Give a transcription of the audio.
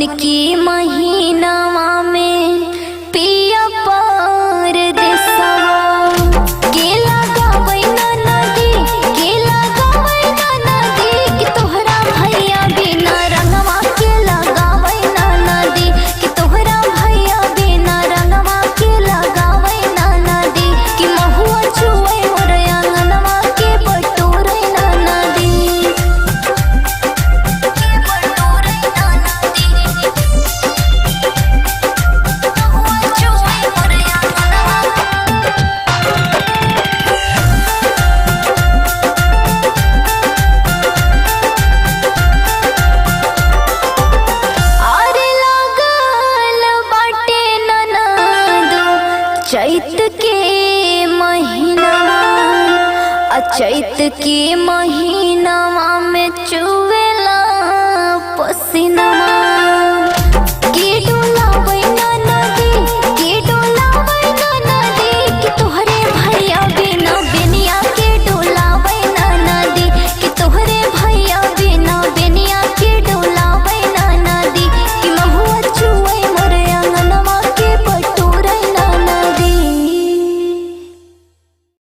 फागुन की महीनावा में पिया परदेसवा के लगावै ना नदी के लगावै ना नदी कि तोहरा भैया बिना रंगवा के लगावै ना नदी कि तोहरा भैया बिना रंगवा के लगावै ना नदी कि महुआ छुए मोर आंगनवा के बटोरै ना नदी चैत के महीनावा चैत के महीनावा में चुवेला पसीना